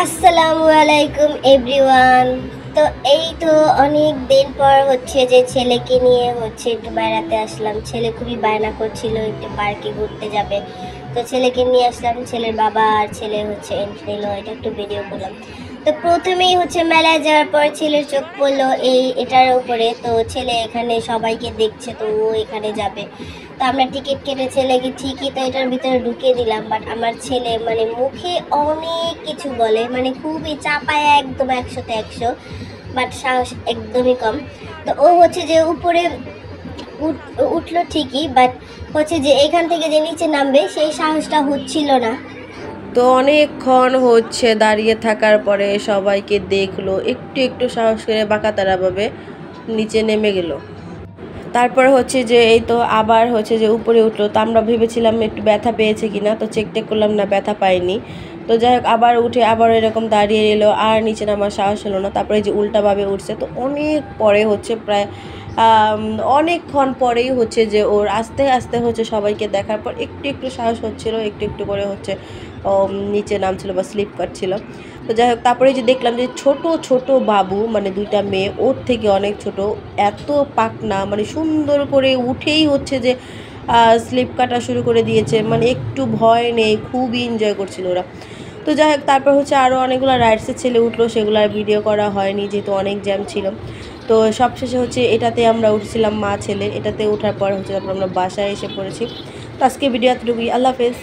আসসালামু আলাইকুম এভরিওয়ান। তো এই তো অনেক দিন পর হচ্ছে যে ছেলেকে নিয়ে হচ্ছে একটু বেড়াতে আসলাম। ছেলে খুবই বায়না করছিল একটু পার্কে ঘুরতে যাবে, তো ছেলেকে নিয়ে আসলাম। ছেলের বাবা আর ছেলে হচ্ছে এন্ট্রি নিল, এটা একটু ভিডিও করলাম। তো প্রথমেই হচ্ছে মেলায় যাওয়ার পর ছেলের চোখ পড়লো এটার উপরে। তো ছেলে এখানে সবাইকে দেখছে, তো ও এখানে যাবে। তো আমরা টিকিট কেটে ছেলেকে ঠিকই তো এটার ভিতরে ঢুকিয়ে দিলাম, বাট আমার ছেলে মানে মুখে অনেক কিছু বলে, মানে খুবই চাপায় একদম 100-তে 100, বাট সাহস একদমই কম। তো ও হচ্ছে যে উপরে উঠলো ঠিকই, বাট হচ্ছে যে এখান থেকে যে নিচে নামবে সেই সাহসটা হচ্ছিল না। তো অনেকক্ষণ হচ্ছে দাঁড়িয়ে থাকার পরে সবাইকে দেখলো, একটু একটু সাহস করে বাঁকাতারাভাবে নিচে নেমে গেল। তারপর হচ্ছে যে এই তো আবার হচ্ছে যে উপরে উঠলো। তো আমরা ভেবেছিলাম একটু ব্যথা পেয়েছে কিনা, তো চেক টেক করলাম, না ব্যথা পাইনি। তো যাই হোক আবার উঠে আবার এরকম দাঁড়িয়ে এলো, আর নিচে নামার সাহস হলো না। তারপরে যে উল্টাভাবে উঠছে, তো অনেক পরে হচ্ছে প্রায় অনেকক্ষণ পরেই হচ্ছে যে ওর আস্তে আস্তে হচ্ছে সবাইকে দেখার পর একটু একটু সাহস হচ্ছিল, একটু একটু করে হচ্ছে নিচে নামছিল বা স্লিপ কাটছিল। তো যাই হোক তারপরে যে দেখলাম যে ছোট ছোট বাবু, মানে দুইটা মেয়ে ওর থেকে অনেক ছোট, এত পাকনা, মানে সুন্দর করে উঠেই হচ্ছে যে স্লিপ কাটা শুরু করে দিয়েছে, মানে একটু ভয় নেই, খুবই এনজয় করছিল ওরা। তো যাই হোক তারপর হচ্ছে আরও অনেকগুলো রাইডসের ছেলে উঠলো, সেগুলো আর ভিডিও করা হয়নি যেহেতু অনেক জ্যাম ছিল। তো সবশেষে হচ্ছে এটাতে আমরা উঠছিলাম মা ছেলে, এটাতে ওঠার পর হচ্ছে তারপর আমরা বাসায় এসে পড়েছি। তো আজকে ভিডিও এতটুকুই, আল্লাহ হাফেজ।